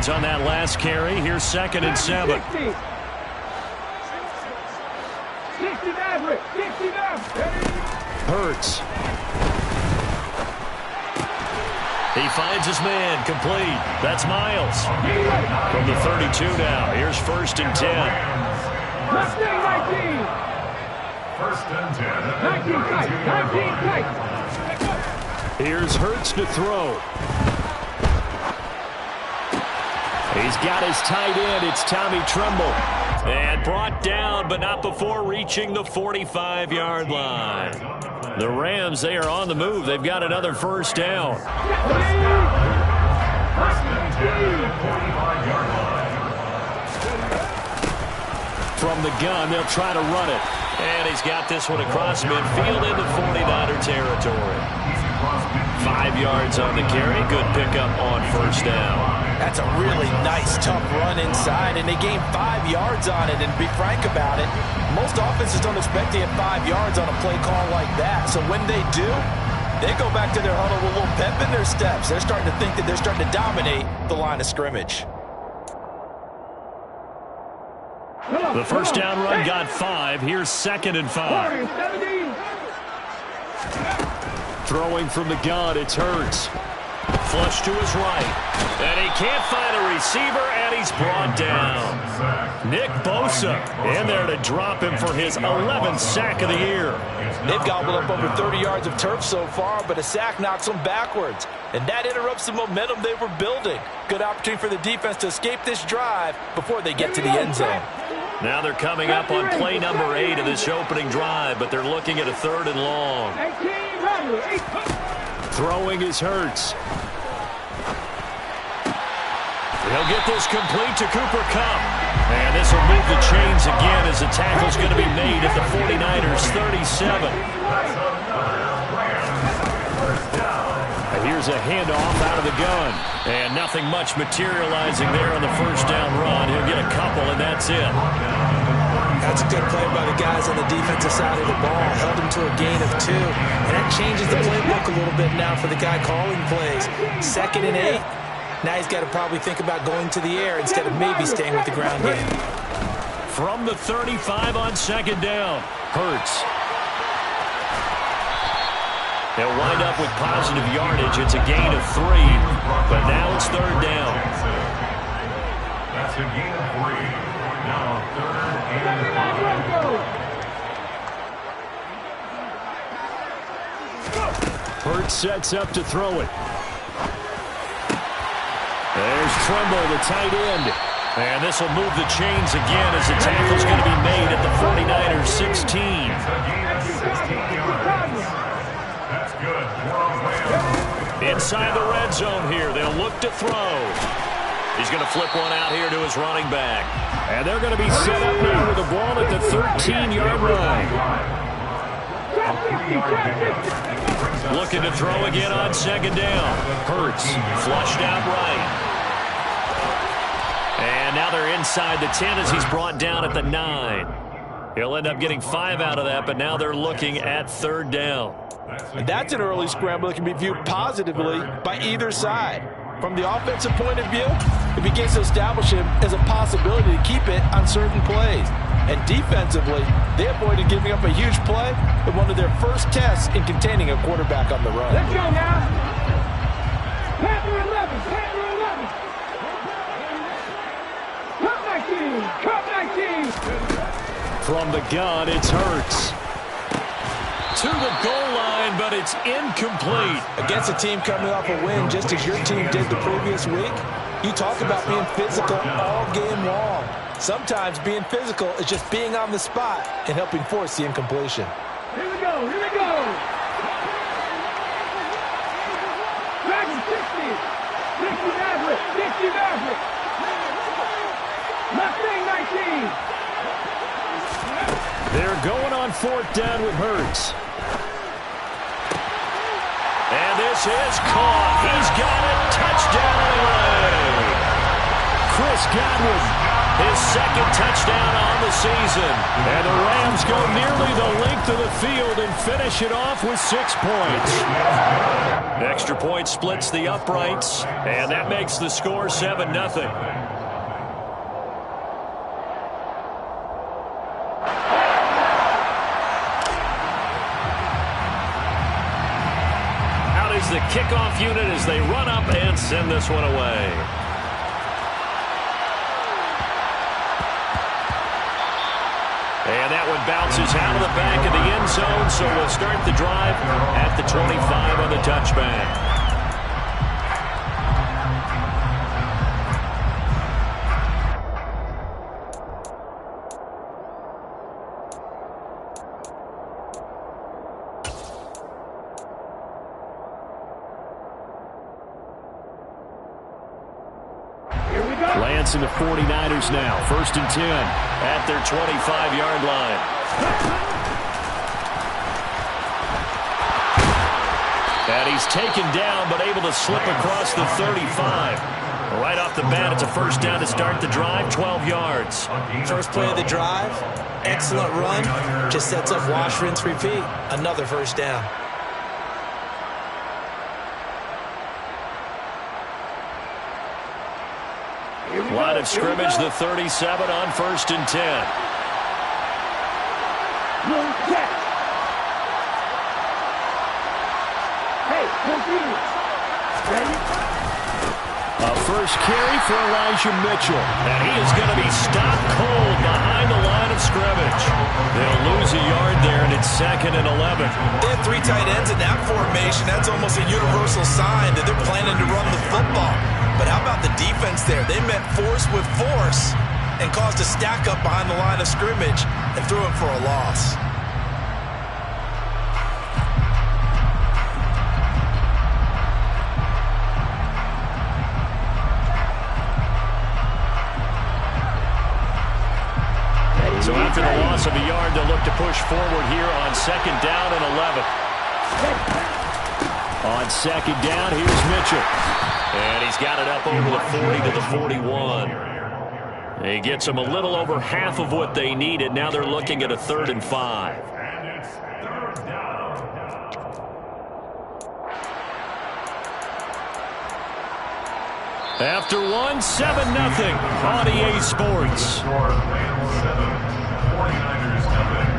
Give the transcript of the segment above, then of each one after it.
yards on that last carry. Here's 2nd and 7. Hurts. He finds his man, complete. That's Miles. From the 32 now. Here's 1st and 10. 1st and 10. Here's Hurts to throw. He's got his tight end. It's Tommy Tremble. And brought down, but not before reaching the 45-yard line. The Rams, they are on the move. They've got another 1st down. 1st and 10 at 45-yard line. From the gun, they'll try to run it. And he's got this one across midfield into 49er territory. 5 yards on the carry. Good pickup on 1st down. That's a really nice, tough run inside, and they gained 5 yards on it. And to be frank about it, most offenses don't expect to get 5 yards on a play call like that. So when they do, they go back to their huddle with a little pep in their steps. They're starting to think that they're starting to dominate the line of scrimmage. The 1st down run got 5. Here's 2nd and 5. Throwing from the gun, it's Hurts. Flush to his right. And he can't find a receiver, and he's brought down. Nick Bosa in there to drop him for his 11th sack of the year. They've gobbled up over 30 yards of turf so far, but a sack knocks them backwards. And that interrupts the momentum they were building. Good opportunity for the defense to escape this drive before they get to the end zone. Now they're coming up on play number 8 of this opening drive, but they're looking at a 3rd and long. Throwing is Hurts. He'll get this complete to Cooper Kupp. And this will move the chains again as the tackle's going to be made at the 49ers 37. Here's a handoff out of the gun. And nothing much materializing there on the 1st down run. He'll get a couple, and that's it. That's a good play by the guys on the defensive side of the ball. Held him to a gain of 2. And that changes the playbook a little bit now for the guy calling plays. 2nd and 8. Now he's got to probably think about going to the air instead of maybe staying with the ground game. From the 35 on 2nd down, Hurts. They'll wind up with positive yardage. It's a gain of 3, but now it's 3rd down. That's a gain of 3. Now 3rd and 5. Hurts sets up to throw it. There's Tremble, the tight end. And this will move the chains again as the tackle's going to be made at the 49ers 16. That's good. Inside the red zone here, they'll look to throw. He's going to flip one out here to his running back. And they're going to be set up now with the ball at the 13-yard line. Looking to throw again on 2nd down. Hurts flushed out right. And now they're inside the 10 as he's brought down at the 9. He'll end up getting 5 out of that, but now they're looking at 3rd down. And that's an early scramble that can be viewed positively by either side. From the offensive point of view, it begins to establish him as a possibility to keep it on certain plays. And defensively, they avoided giving up a huge play in one of their first tests in containing a quarterback on the run. Let's go now. Panther 11, Panther 11. Cup 19, Cup 19. From the gun, it's Hurts. To the goal line, but it's incomplete. Against a team coming off a win, just as your team did the previous week, you talk about being physical all game long. Sometimes being physical is just being on the spot and helping force the incompletion. Here we go, here we go. Dragon 60, 60 Maverick, 60 Maverick. Mustang 19. They're going on 4th down with Hurts. And this is caught. He's got it. Touchdown, LA. Chris Godwin his second touchdown on the season. And the Rams go nearly the length of the field and finish it off with 6 points. Extra point splits the uprights, and that makes the score 7-0. Out is the kickoff unit as they run up and send this one away. And that one bounces out of the back of the end zone, so we'll start the drive at the 25 on the touchback. Lance and the 49ers now. 1st and 10 at their 25-yard line. And he's taken down but able to slip across the 35. Right off the bat, it's a first down to start the drive, 12 yards. First play of the drive, excellent run. Just sets up wash, rinse, repeat. Another first down. Line of scrimmage, the 37 on 1st and 10. A first carry for Elijah Mitchell. And he is going to be stopped cold behind the line of scrimmage. They'll lose a yard there, and it's 2nd and 11. They have 3 tight ends in that formation. That's almost a universal sign that they're planning to run the football. But how about the defense there? They met force with force and caused a stack up behind the line of scrimmage and threw him for a loss. So after the loss of a yard, they'll look to push forward here on 2nd down and 11. On 2nd down, here's Mitchell. And he's got it up over the 40 to the 41. He gets them a little over half of what they needed. Now they're looking at a 3rd and 5. And it's 3rd down. After 7-0 on EA Sports. Score Rams 7, 49ers nothing.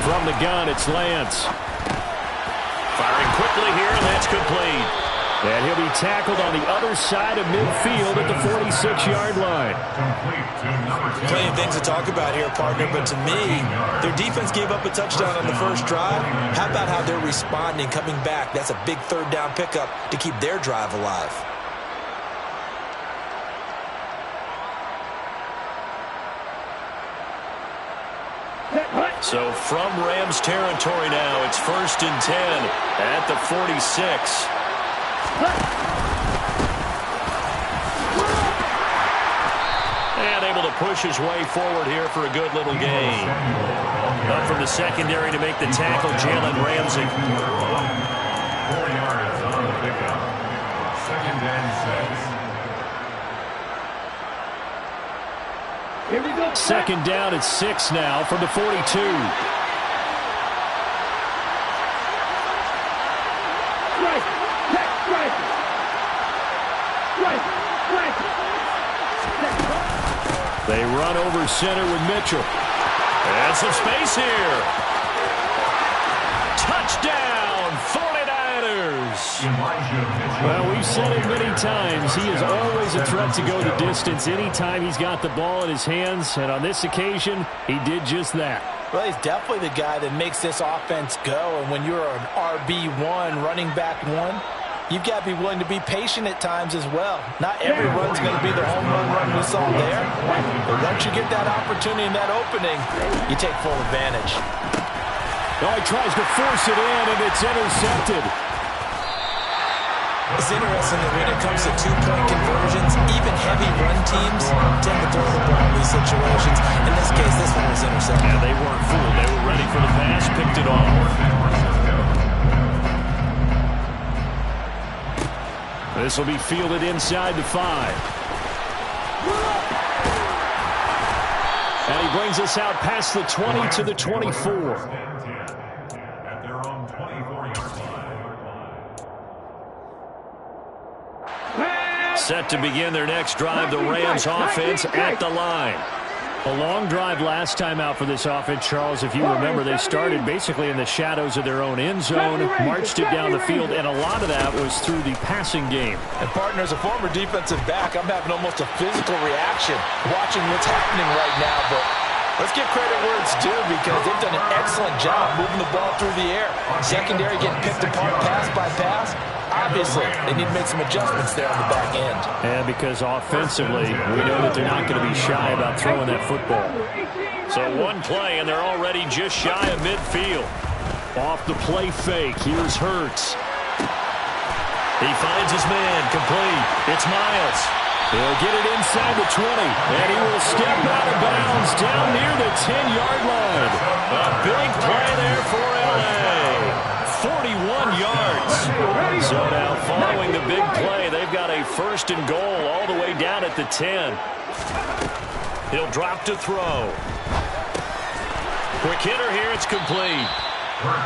From the gun, it's Lance. Firing quickly here, and that's complete. And he'll be tackled on the other side of midfield at the 46-yard line. Plenty of things to talk about here, partner, but to me, their defense gave up a touchdown on the first drive. How about how they're responding, coming back? That's a big 3rd down pickup to keep their drive alive. So from Rams territory now, it's 1st and 10 at the 46. And able to push his way forward here for a good little gain. Up from the secondary to make the tackle, Jalen Ramsey. 4 yards on the pickup. 2nd and 6. Here we go. 2nd down at 6 now from the 42. They run over center with Mitchell. And some space here. Touchdown, 49ers. goes. Well, we've said it many times. He is always a threat to go the distance anytime he's got the ball in his hands. And on this occasion, he did just that. Well, he's definitely the guy that makes this offense go. And when you're an RB1, running back one, you've got to be willing to be patient at times as well. Not every run's going to be the home run we saw there. But once you get that opportunity and that opening, you take full advantage. Oh, he tries to force it in, and it's intercepted. It's interesting that when it comes to two-point conversions, even heavy run teams tend to throw the ball in these situations. In this case, this one was intercepted. Yeah, they weren't fooled. They were ready for the pass, picked it off. This will be fielded inside the 5. And he brings us out past the 20 to the 24. Set to begin their next drive, the Rams offense at the line. A long drive last time out for this offense, Charles. If you remember, they started basically in the shadows of their own end zone, marched it down the field, and a lot of that was through the passing game. And, partner, as a former defensive back, I'm having almost a physical reaction watching what's happening right now. But let's give credit where it's due because they've done an excellent job moving the ball through the air. Secondary getting picked apart pass by pass. Obviously, they need to make some adjustments there on the back end. And because offensively, we know that they're not going to be shy about throwing that football. So one play, and they're already just shy of midfield. Off the play fake, here's Hurts. He finds his man, complete. It's Miles. He'll get it inside the 20, and he will step out of bounds down near the 10-yard line. A big play there for L.A. 41 yards. So now following the big play, they've got a 1st and goal all the way down at the 10. He'll drop to throw. Quick hitter here, it's complete.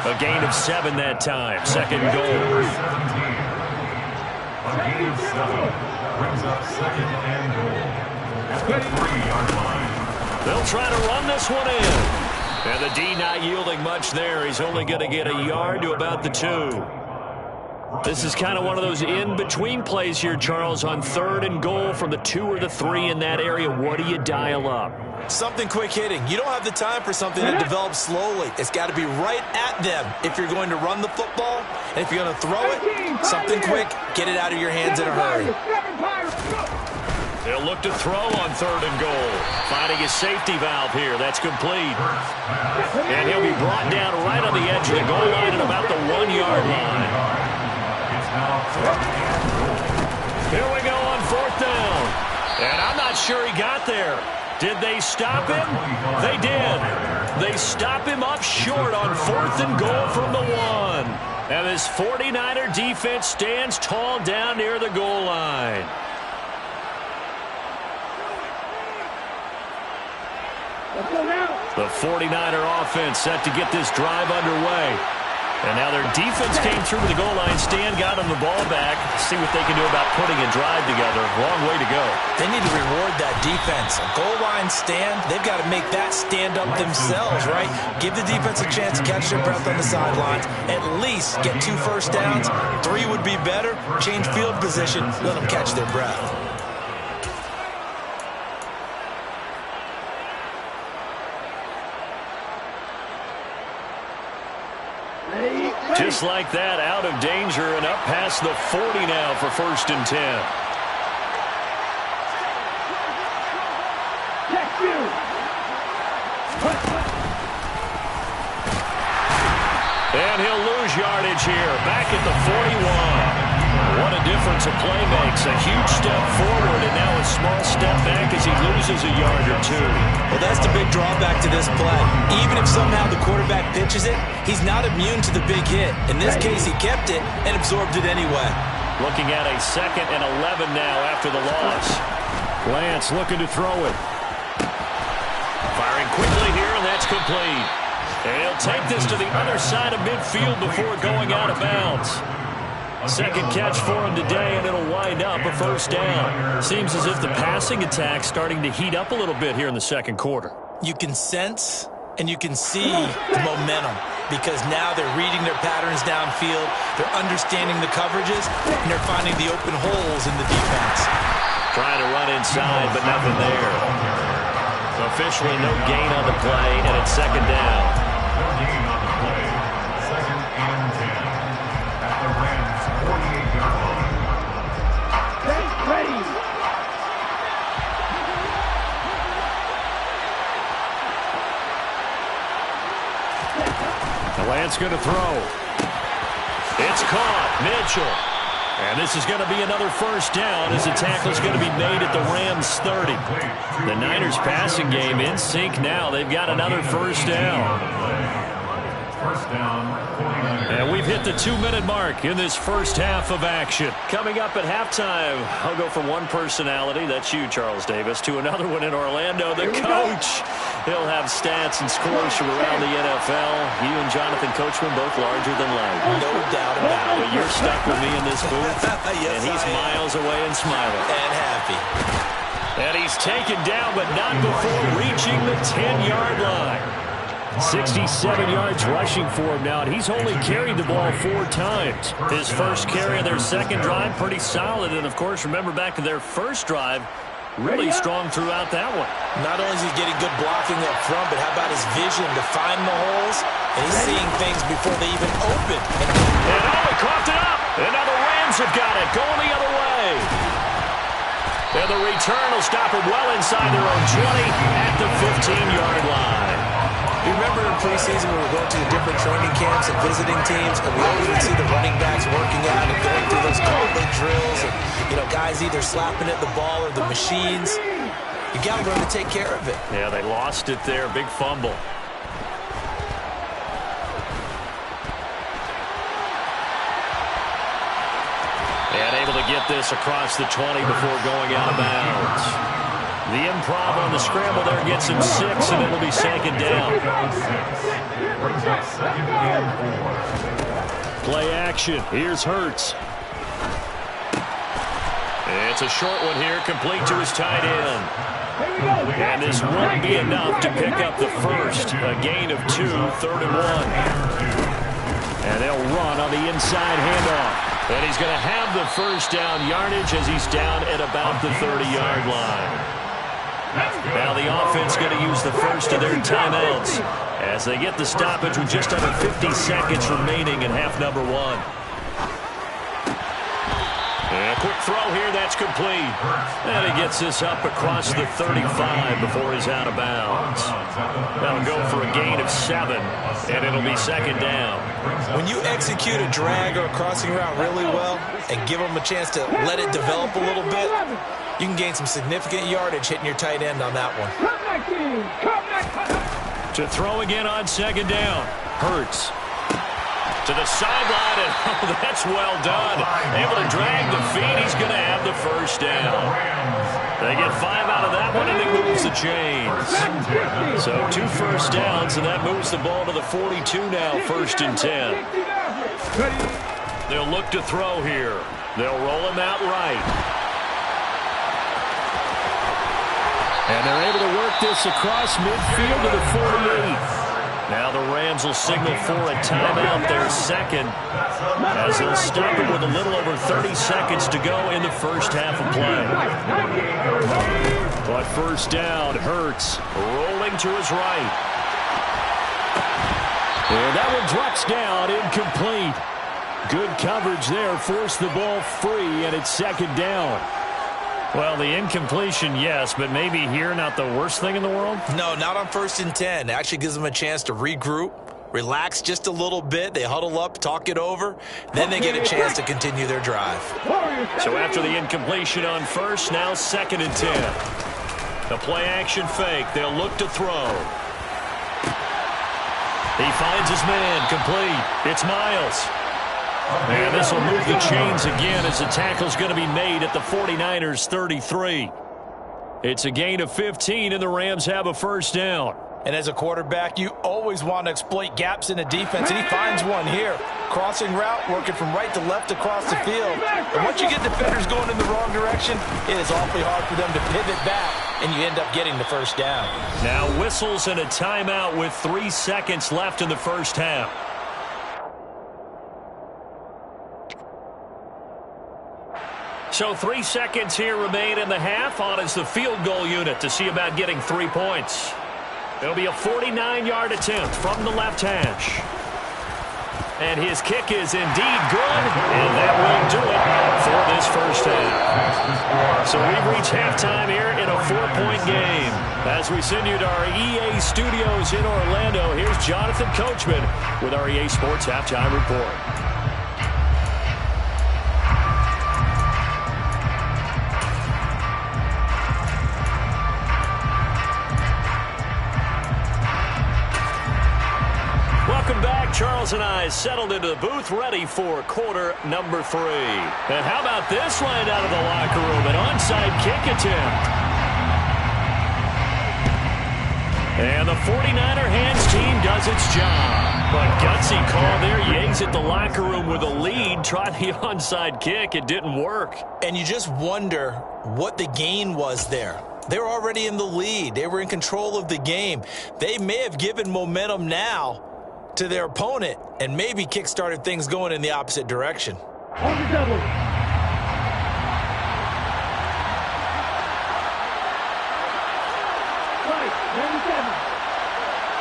A gain of 7 that time. 2nd and goal. A gain of 7 brings up 2nd and goal at the 3-yard line. They'll try to run this one in. And the D not yielding much there. He's only going to get a yard to about the 2. This is kind of one of those in-between plays here, Charles, on 3rd and goal from the 2 or the 3 in that area. What do you dial up? Something quick hitting. You don't have the time for something that develops slowly. It's got to be right at them if you're going to run the football. And if you're going to throw it, something quick, get it out of your hands in a hurry. They'll look to throw on 3rd and goal. Finding his safety valve here. That's complete. And he'll be brought down right on the edge of the goal line at about the 1-yard line. Here we go on 4th down. And I'm not sure he got there. Did they stop him? They did. They stop him up short on 4th and goal from the 1. And this 49er defense stands tall down near the goal line. The 49er offense set to get this drive underway. And now their defense came through to the goal line. Stan got them the ball back. See what they can do about putting a drive together. Long way to go. They need to reward that defense. A goal line stand, they've got to make that stand up themselves, right? Give the defense a chance to catch their breath on the sidelines. At least get 2 first downs. 3 would be better. Change field position. Let them catch their breath. Just like that, out of danger and up past the 40 now for 1st and 10. And he'll lose yardage here, back at the 41. What a difference a play makes. A huge step forward and now a small step back as he loses a yard or 2. Well, that's the big drawback to this play. Even if somehow the quarterback pitches it, he's not immune to the big hit. In this case, he kept it and absorbed it anyway. Looking at a 2nd and 11 now after the loss. Lance looking to throw it. Firing quickly here, and that's complete. And he'll take this to the other side of midfield before going out of bounds. 2nd catch for him today, and it'll wind up a 1st down. Seems as if the passing attack's starting to heat up a little bit here in the 2nd quarter. You can sense and you can see the momentum. because now they're reading their patterns downfield, they're understanding the coverages, and they're finding the open holes in the defense. Trying to run inside, but nothing there. Officially no gain on the play, and it's second down. No gain on the play. Second and 10. At the Rams' 48-yard line. Stay ready. The Lance going to throw. It's caught. Mitchell. And this is going to be another first down as the tackle is going to be made at the Rams 30. The Niners passing game in sync now. They've got another first down. First down. And we've hit the 2-minute mark in this first half of action. Coming up at halftime, I'll go from one personality, that's you, Charles Davis, to another one in Orlando, the coach. He'll have stats and scores from around the NFL. You and Jonathan Coachman both larger than life. No doubt about it. But you're stuck with me in this booth, Yes, and he's miles away and smiling. And happy. And he's taken down, but not before reaching the 10-yard line. 67 yards rushing for him now, and he's only carried the ball 4 times. His first carry of their second drive, pretty solid. And, of course, remember back to their first drive, really strong throughout that one. Not only is he getting good blocking up front, but how about his vision to find the holes? And he's seeing things before they even open. And he coughed it up. And now the Rams have got it, going the other way. And the return will stop him well inside their own 20 at the 15-yard line. You remember in preseason when we were going to the different training camps and visiting teams, and we always would see the running backs working out and going through those gauntlet drills, and, you know, guys either slapping at the ball or the machines. You got to learn to take care of it. Yeah, they lost it there. Big fumble. And able to get this across the 20 before going out of bounds. The improv on the scramble there gets him 6, and it'll be second down. Brings up second and 4. Play action. Here's Hurts. It's a short one here, complete to his tight end. And this won't be enough to pick up the first. A gain of 2, 3rd and 1. And they'll run on the inside handoff. And he's going to have the first down yardage as he's down at about the 30-yard line. Now the offense going to use the first of their timeouts as they get the stoppage with just under 50 seconds remaining in half number 1. And a quick throw here, that's complete. And he gets this up across the 35 before he's out of bounds. That'll go for a gain of 7, and it'll be second down. When you execute a drag or a crossing route really well and give them a chance to let it develop a little bit, you can gain some significant yardage hitting your tight end on that one. To throw again on second down. Hurts. To the sideline, and oh, that's well done. Able to drag the feet. He's going to have the first down. They get 5 out of that one, and he moves the chains. So 2 first downs, and that moves the ball to the 42 now, 1st and 10. They'll look to throw here. They'll roll him out right. And they're able to work this across midfield to the 48. Now the Rams will signal for a timeout, their second, as they'll stop it with a little over 30 seconds to go in the first half of play. But first down, Hurts rolling to his right. And that one drops down, incomplete. Good coverage there, forced the ball free, and it's second down. Well, the incompletion, yes, but maybe here not the worst thing in the world? No, not on 1st and 10. It actually gives them a chance to regroup, relax just a little bit. They huddle up, talk it over. Then they get a chance to continue their drive. So after the incompletion on first, now 2nd and 10. The play-action fake. They'll look to throw. He finds his man, complete. It's Miles. And this will move the chains again as the tackle's going to be made at the 49ers 33. It's a gain of 15, and the Rams have a first down. And as a quarterback, you always want to exploit gaps in the defense, and he finds one here. Crossing route, working from right to left across the field. And once you get defenders going in the wrong direction, it is awfully hard for them to pivot back and you end up getting the first down. Now whistles and a timeout with 3 seconds left in the first half. So 3 seconds here remain in the half. On is the field goal unit to see about getting 3 points. It'll be a 49-yard attempt from the left hash. And his kick is indeed good, and that will do it for this first half. So we've reached halftime here in a 4-point game. As we send you to our EA studios in Orlando, here's Jonathan Coachman with our EA Sports Halftime Report. Welcome back. Charles and I settled into the booth, ready for quarter number 3. And how about this line out of the locker room? An onside kick attempt. And the 49er hands team does its job. But gutsy call there. You exit the locker room with a lead. Try the onside kick. It didn't work. And you just wonder what the gain was there. They were already in the lead. They were in control of the game. They may have given momentum now to their opponent and maybe kick-started things going in the opposite direction. On the double. Right,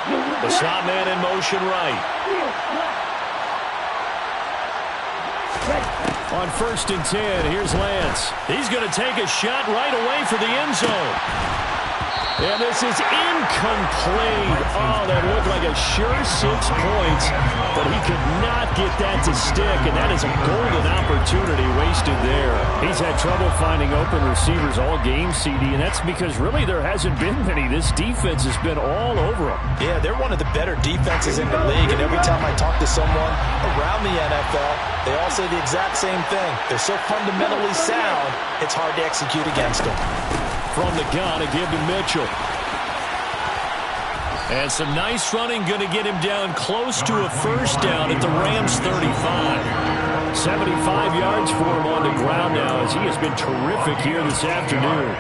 97. The slot man in motion right. On 1st and 10, here's Lance. He's going to take a shot right away for the end zone. And this is incomplete. Oh, that looked like a sure 6 points, but he could not get that to stick, and that is a golden opportunity wasted there. He's had trouble finding open receivers all game, CD, and that's because really there hasn't been many. This defense has been all over him. Yeah, they're one of the better defenses in the league, and every time I talk to someone around the NFL, they all say the exact same thing. They're so fundamentally sound, it's hard to execute against them. From the gun, a give to Mitchell. And some nice running, going to get him down close to a first down at the Rams' 35. 75 yards for him on the ground now, as he has been terrific here this afternoon.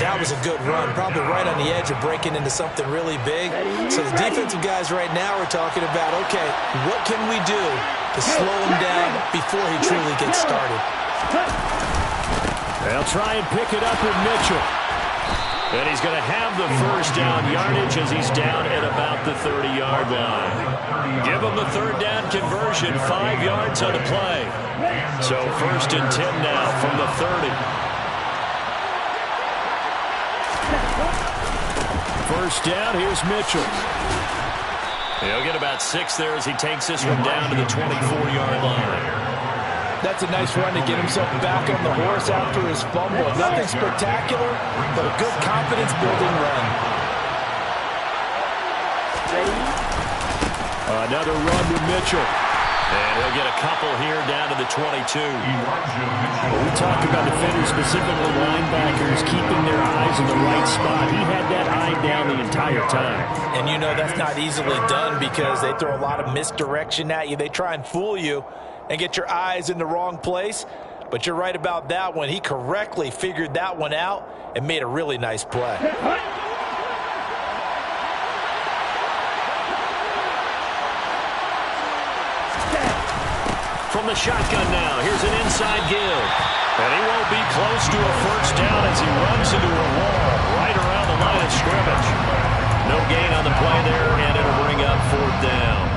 That was a good run, probably right on the edge of breaking into something really big. So the defensive guys right now are talking about, okay, what can we do to slow him down before he truly gets started? They'll try and pick it up with Mitchell. And he's going to have the first down yardage as he's down at about the 30-yard line. Give him the 3rd down conversion, 5 yards on the play. So 1st and 10 now from the 30. 1st down, here's Mitchell. He'll get about 6 there as he takes this one down to the 24-yard line. That's a nice run to get himself back on the horse after his fumble. Nothing spectacular, but a good confidence-building run. Another run to Mitchell. And he'll get a couple here down to the 22. We talked about defenders, specifically linebackers, keeping their eyes in the right spot. He had that eye down the entire time. And you know that's not easily done because they throw a lot of misdirection at you. They try and fool you and get your eyes in the wrong place. But you're right about that one. He correctly figured that one out and made a really nice play. From the shotgun now, here's an inside give. And he won't be close to a first down as he runs into a wall right around the line of scrimmage. No gain on the play there, and it'll bring up 4th down.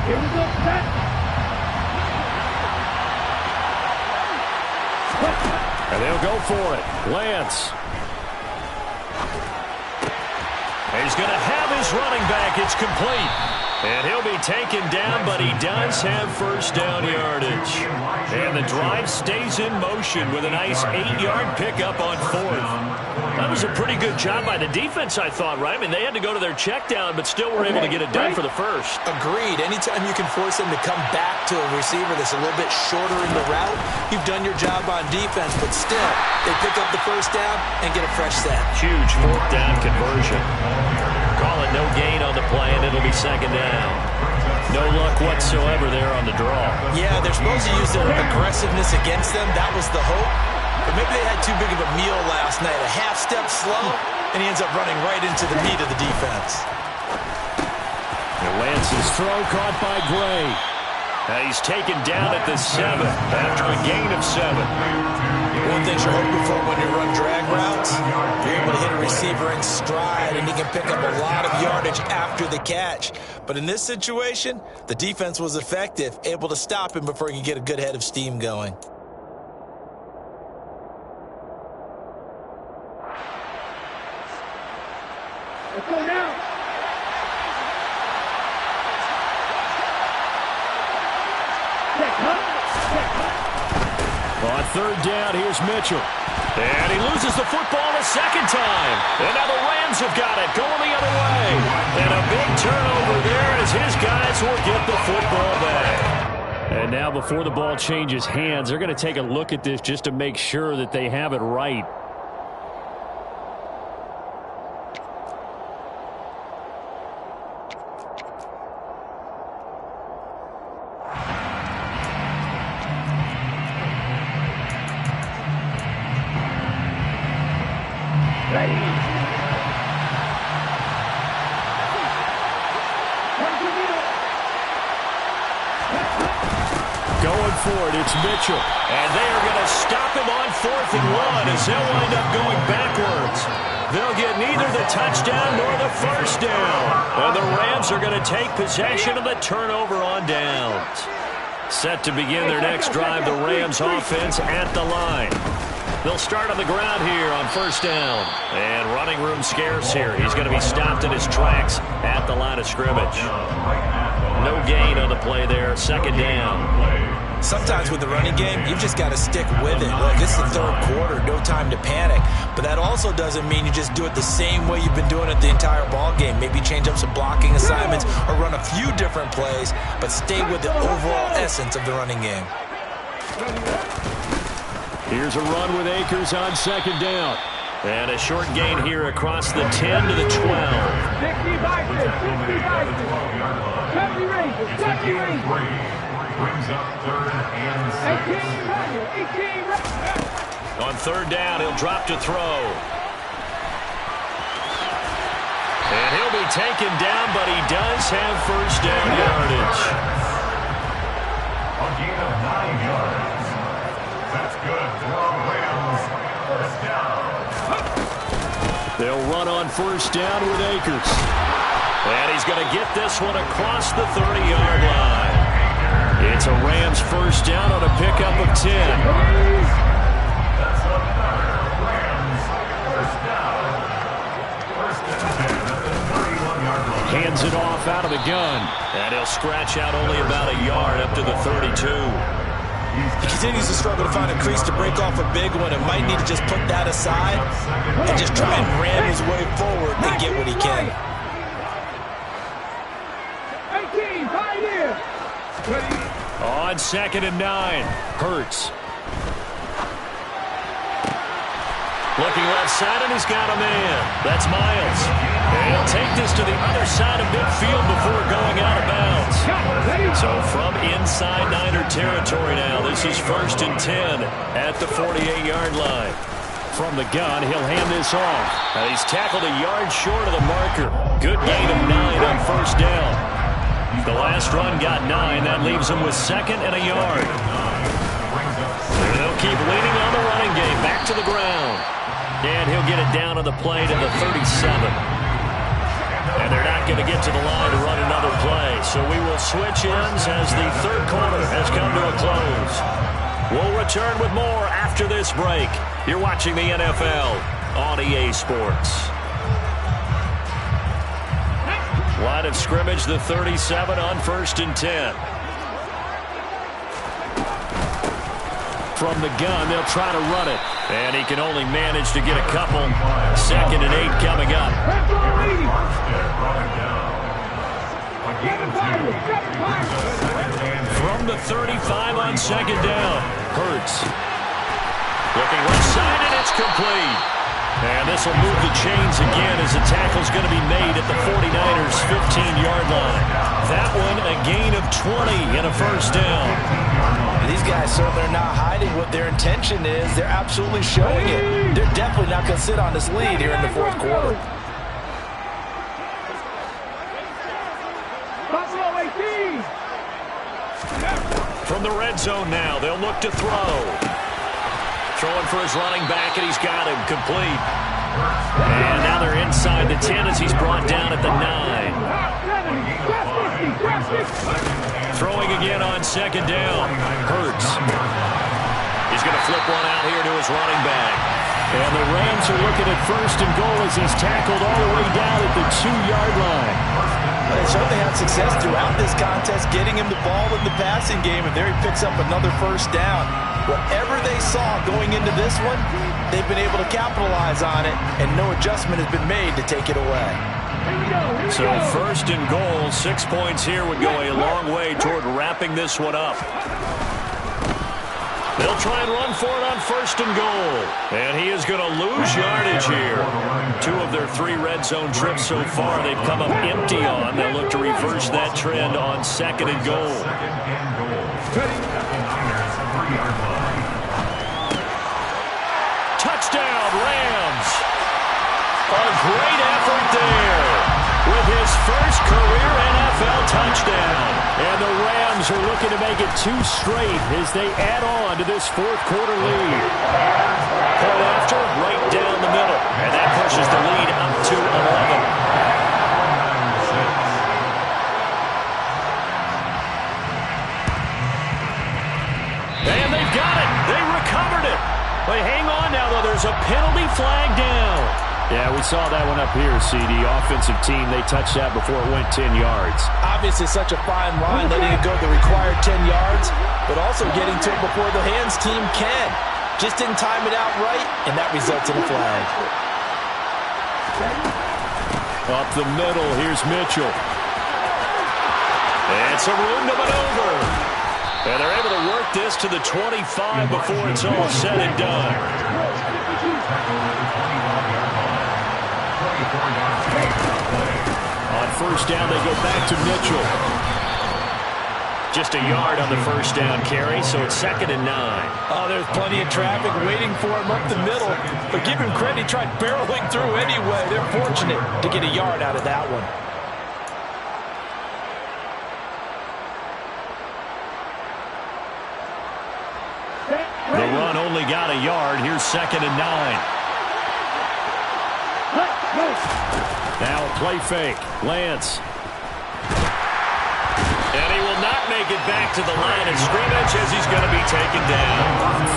Here we go, set. And they'll go for it. Lance. He's going to have his running back. It's complete. And he'll be taken down, but he does have first down yardage. And the drive stays in motion with a nice 8-yard pickup on 4th. That was a pretty good job by the defense, I thought, right? I mean, they had to go to their check down, but still were able to get it done for the first. Agreed. Anytime you can force them to come back to a receiver that's a little bit shorter in the route, you've done your job on defense, but still, they pick up the first down and get a fresh set. Huge 4th down conversion. Call it no gain on the play, and it'll be 2nd down. No luck whatsoever there on the draw. Yeah, they're supposed to use their aggressiveness against them. That was the hope. But maybe they had too big of a meal last night. A half step slow, and he ends up running right into the meat of the defense. Lance's throw caught by Gray. He's taken down at the 7 after a gain of 7. One thing you're hoping for when you run drag routes, you're able to hit a receiver in stride, and he can pick up a lot of yardage after the catch. But in this situation, the defense was effective, able to stop him before he could get a good head of steam going. Let's go now. On third down, here's Mitchell. And he loses the football a second time. And now the Rams have got it, going the other way. And a big turnover there as his guys will get the football back. And now before the ball changes hands, they're going to take a look at this just to make sure that they have it right. Going for it, it's Mitchell. And they are going to stop him on 4th and 1 as they'll wind up going backwards. They'll get neither the touchdown nor the first down. And the Rams are going to take possession of the turnover on downs. Set to begin their next drive, the Rams offense at the line. They'll start on the ground here on 1st down. And running room scarce here. He's going to be stopped in his tracks at the line of scrimmage. No gain on the play there, 2nd down. Sometimes with the running game, you've just got to stick with it. Look, it's the 3rd quarter, no time to panic. But that also doesn't mean you just do it the same way you've been doing it the entire ball game. Maybe change up some blocking assignments or run a few different plays, but stay with the overall essence of the running game. Here's a run with Akers on 2nd down. And a short gain here across the 10 to the 12. 60 Vikings, 60 Vikings. 70 Rangers, 70 Rangers. Brings up 3rd and 6. 18 Rangers. On 3rd down, he'll drop to throw. And he'll be taken down, but he does have 1st down yardage. A gain of 9 yards. That's good for Rams. 1st down. They'll run on 1st down with Akers. And he's going to get this one across the 30-yard line. It's a Rams 1st down on a pickup of 10. That's another Rams 1st down. 1st and 10 at the 31-yard line. Hands it off out of the gun. And he'll scratch out only about a yard up to the 32. He continues to struggle to find a crease to break off a big one and might need to just put that aside and just try and ram his way forward and get what he can. 18, Pioneer. On 2nd and 9, Hurts. Looking left side, and he's got a man. That's Miles. And he'll take this to the other side of midfield before going out of bounds. So from inside Niner territory now, this is 1st and 10 at the 48-yard line. From the gun, he'll hand this off. And he's tackled a yard short of the marker. Good gain of 9 on 1st down. The last run got 9. That leaves him with 2nd and a yard. And they'll keep leaning on the running game. Back to the ground. And he'll get it down on the play to the 37. And they're not going to get to the line to run another play. So we will switch ends as the 3rd quarter has come to a close. We'll return with more after this break. You're watching the NFL on EA Sports. Line of scrimmage, the 37 on 1st and 10. From the gun, they'll try to run it. And he can only manage to get a couple. 2nd and 8 coming up. From the 35 on 2nd down, Hurts. Looking left side, and it's complete. And this will move the chains again as the tackle's going to be made at the 49ers' 15-yard line. That one a gain of 20 and a first down. These guys certainly are not hiding what their intention is. They're absolutely showing it. They're definitely not going to sit on this lead here in the fourth quarter. From the red zone now, they'll look to throw. Throwing for his running back, and he's got him complete. And now they're inside the 10 as he's brought down at the 9. Throwing again on second down. Hurts. He's going to flip one out here to his running back. And the Rams are looking at first and goal as he's tackled all the way down at the 2-yard line. Well, they certainly had success throughout this contest, getting him the ball in the passing game, and there he picks up another first down. Whatever they saw going into this one, they've been able to capitalize on it, and no adjustment has been made to take it away. So first and goal, 6 points here would go a long way toward wrapping this one up. They'll try and run for it on first and goal. And he is going to lose yardage here. 2 of their 3 red zone trips so far they've come up empty on. They'll look to reverse that trend on second and goal. Touchdown, Rams. A great effort there with his first career NFL touchdown. And the Rams are looking to make it 2 straight as they add on to this fourth quarter lead. Point after, right down the middle. And that pushes the lead up to 11. And they've got it. They recovered it. But hang on now, though. There's a penalty flag down. Yeah, we saw that one up here, CD. Offensive team, they touched that before it went 10 yards. Obviously such a fine line, letting it go the required 10 yards, but also getting to it before the hands team can. Just didn't time it out right, and that results in a flag. Up the middle, here's Mitchell. And some room to maneuver. And they're able to work this to the 25 before it's all said and done. On first down, they go back to Mitchell. Just a yard on the first down carry, so it's 2nd and 9. Oh, there's plenty of traffic waiting for him up the middle. But give him credit, he tried barreling through anyway. They're fortunate to get a yard out of that one. The run only got a yard. Here's 2nd and 9. Now a play fake. Lance. And he will not make it back to the line of scrimmage as he's going to be taken down.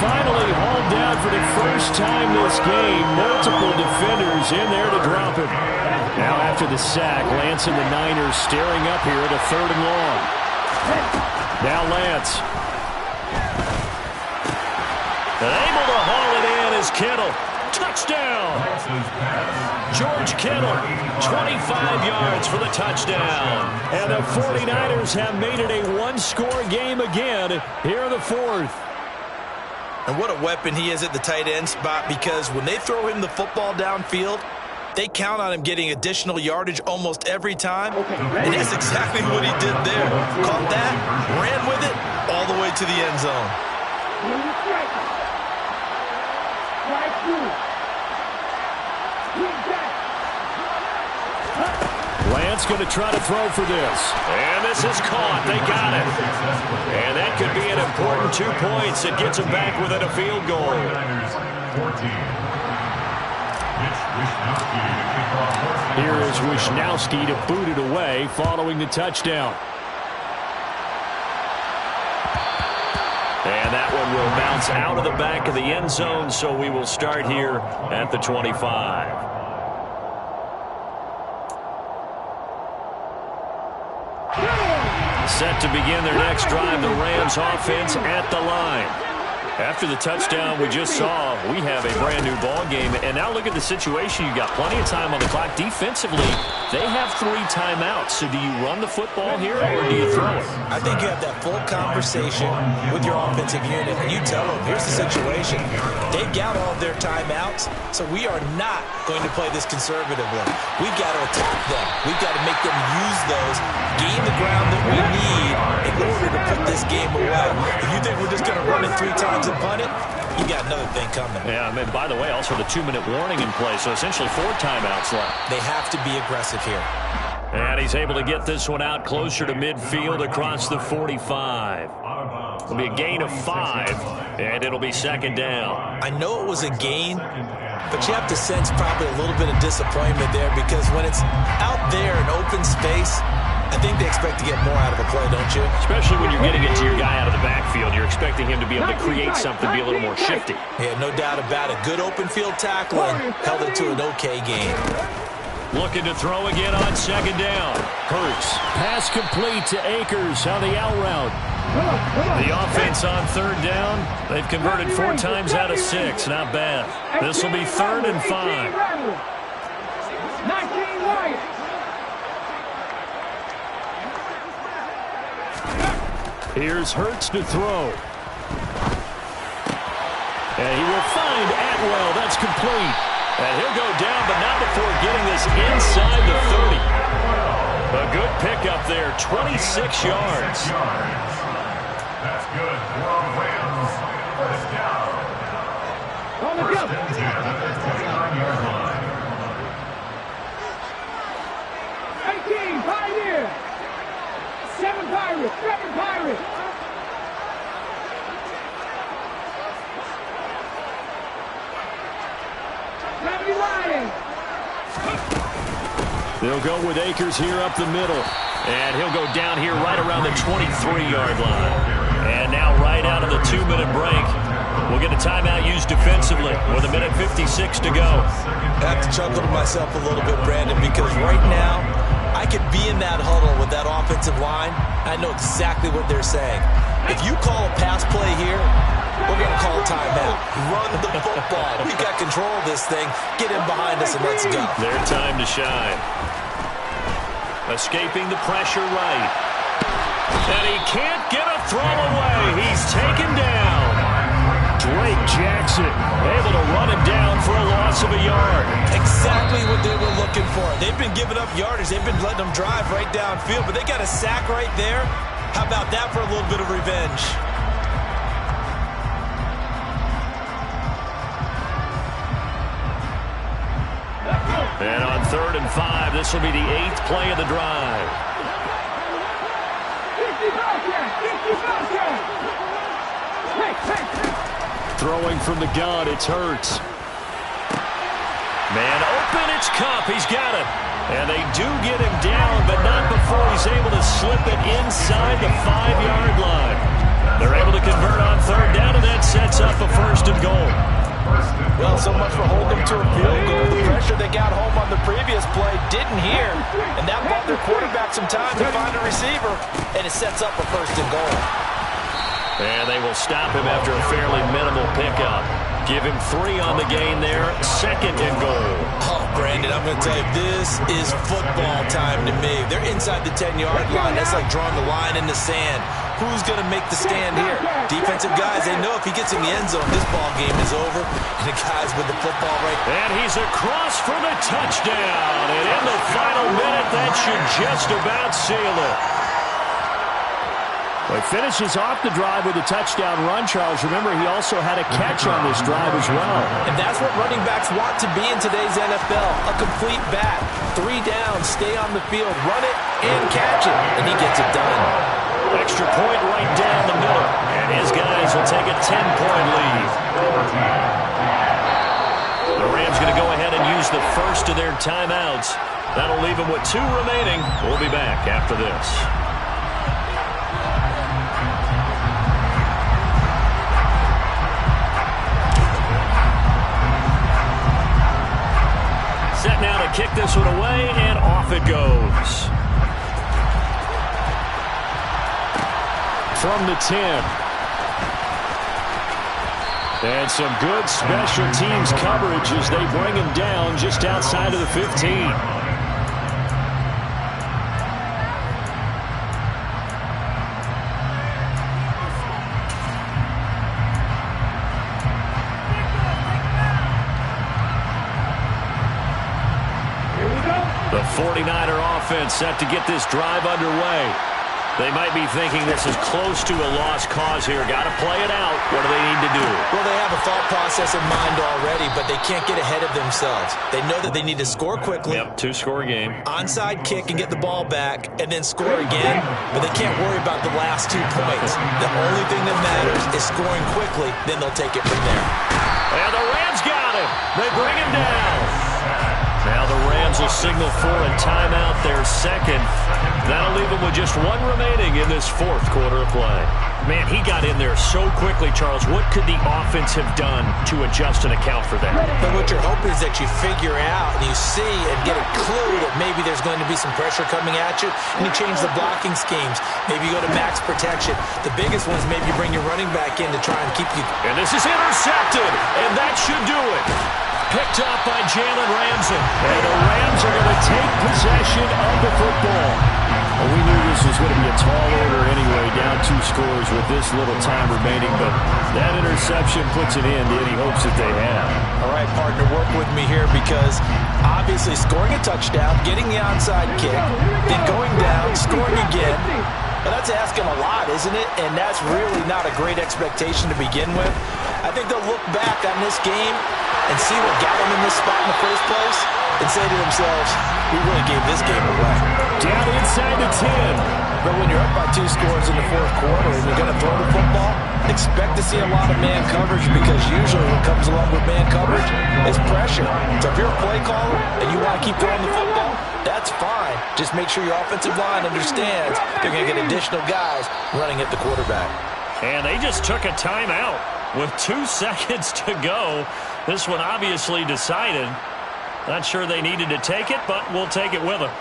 Finally hauled down for the first time this game. Multiple defenders in there to drop him. Now after the sack, Lance and the Niners staring up here at a 3rd and long. Now Lance. And able to haul it in is Kittle. Touchdown! George Kittle, 25 yards for the touchdown. And the 49ers have made it a 1-score game again here in the 4th. And what a weapon he is at the tight end spot, because when they throw him the football downfield, they count on him getting additional yardage almost every time. And that's exactly what he did there. Caught that, ran with it, all the way to the end zone. Lance going to try to throw for this. And this is caught. They got it. And that could be an important 2 points. It gets them back within a field goal. Here is Wisnowski to boot it away following the touchdown. And that one will bounce out of the back of the end zone, so we will start here at the 25. Set to begin their next drive, the Rams offense at the line. After the touchdown we just saw, we have a brand-new ball game. And now look at the situation. You've got plenty of time on the clock. Defensively, they have 3 timeouts. So do you run the football here or do you throw it? I think you have that full conversation with your offensive unit, and you tell them, here's the situation. They've got all of their timeouts, so we are not going to play this conservatively. We've got to attack them. We've got to make them use those, gain the ground that we need, order to put this game away. If you think we're just going to run it 3 times and punt it, you got another thing coming. Yeah, I mean, by the way, also the 2-minute warning in play, so essentially 4 timeouts left. They have to be aggressive here. And he's able to get this one out closer to midfield across the 45. It'll be a gain of 5, and it'll be second down. I know it was a gain, but you have to sense probably a little bit of disappointment there because when it's out there in open space, I think they expect to get more out of a play, don't you? Especially when you're getting it to your guy out of the backfield. You're expecting him to be able to create something, be a little more shifty. Yeah, no doubt about it. Good open field tackling held it to an okay game. Looking to throw again on second down. Hurts. Pass complete to Akers on the out route. The offense on third down. They've converted 4 times out of 6. Not bad. This will be 3rd and 5. 19 right. Here's Hurts to throw. And he will find Atwell. That's complete. And he'll go down, but not before getting this inside the 30. A good pickup there, 26 yards. That's good for Rams. First down. On the jump. 29-yard line. 18, Pioneer. 7 Pirates, 7 Pirates. They'll go with Akers here up the middle. And he'll go down here right around the 23-yard line. And now right out of the 2-minute break, we'll get a timeout used defensively with 1:56 to go. I have to chuckle to myself a little bit, Brandon, because right now I could be in that huddle with that offensive line. I know exactly what they're saying. If you call a pass play here, we're going to call a timeout. Run the football. We got control of this thing. Get in behind us and let's go. Their time to shine. Escaping the pressure right. And he can't get a throw away. He's taken down. Drake Jackson Able to run him down for a loss of a yard. Exactly what they were looking for. They've been giving up yardage. They've been letting them drive right downfield, but they got a sack right there. How about that for a little bit of revenge? And on 3rd and 5, this will be the 8th play of the drive. 55 yards. throwing from the gun. It's Hurts. Man open, it's Cup. He's got it. And they do get him down, but not before he's able to slip it inside the 5-yard line. They're able to convert on 3rd down, and that sets up a 1st and goal. Well, so much for holding them to a field goal. The pressure they got home on the previous play didn't hear, and that bought their quarterback some time to find a receiver, and it sets up a 1st and goal. And they will stop him after a fairly minimal pickup. Give him 3 on the gain there. 2nd and goal. Oh, Brandon, I'm going to tell you, this is football time to me. They're inside the 10-yard line. That's like drawing the line in the sand. Who's going to make the stand here? Defensive guys, they know if he gets in the end zone, this ball game is over. And the guys with the football right there. And he's across for the touchdown. And in the final minute, that should just about seal it. Well, he finishes off the drive with a touchdown run, Charles. Remember, he also had a catch on this drive as well. And that's what running backs want to be in today's NFL. A complete back. 3 down, stay on the field, run it, and catch it. And he gets it done. Extra point right down the middle. And his guys will take a 10-point lead. The Rams going to go ahead and use the first of their timeouts. That'll leave them with 2 remaining. We'll be back after this. Set now to kick this one away, and off it goes. From the 10. And some good special teams coverage as they bring him down just outside of the 15. The 49er offense set to get this drive underway. They might be thinking this is close to a lost cause here. Got to play it out. What do they need to do? Well, they have a thought process in mind already, but they can't get ahead of themselves. They know that they need to score quickly. Yep, two-score game. Onside kick and get the ball back and then score again, but they can't worry about the last 2 points. The only thing that matters is scoring quickly, then they'll take it from there. And the Rams got him. They bring him down. Now the Rams will signal for a timeout, their second. That'll leave them with just one remaining in this fourth quarter of play. Man, he got in there so quickly, Charles. What could the offense have done to adjust and account for that? But what you're hoping is that you figure out and you see and get a clue that maybe there's going to be some pressure coming at you, and you change the blocking schemes. Maybe you go to max protection. The biggest one is maybe you bring your running back in to try and keep you. And this is intercepted, and that should do it. Picked off by Jalen Ramsey. And the Rams are going to take possession of the football. Well, we knew this was going to be a tall order anyway, down 2 scores with this little time remaining, but that interception puts an end to any hopes that they have. All right, partner, work with me here because obviously scoring a touchdown, getting the onside kick, then going down, scoring again. Well, that's asking a lot, isn't it? And that's really not a great expectation to begin with. I think they'll look back on this game and see what got them in this spot in the first place and say to themselves, we really gave this game away. Down inside the 10. But when you're up by 2 scores in the fourth quarter and you're going to throw the football, expect to see a lot of man coverage because usually what comes along with man coverage is pressure. So if you're a play caller and you want to keep throwing the football, that's fine. Just make sure your offensive line understands they're going to get additional guys running at the quarterback. And they just took a timeout with 2 seconds to go. This one obviously decided. Not sure they needed to take it, but we'll take it with them.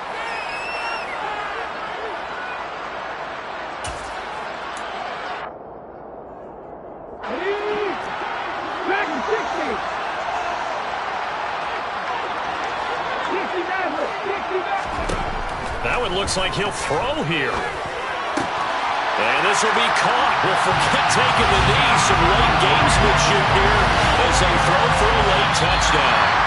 That one looks like he'll throw here. And this will be caught. We'll forget taking the knee. Some late gamesmanship here as they throw for a late touchdown.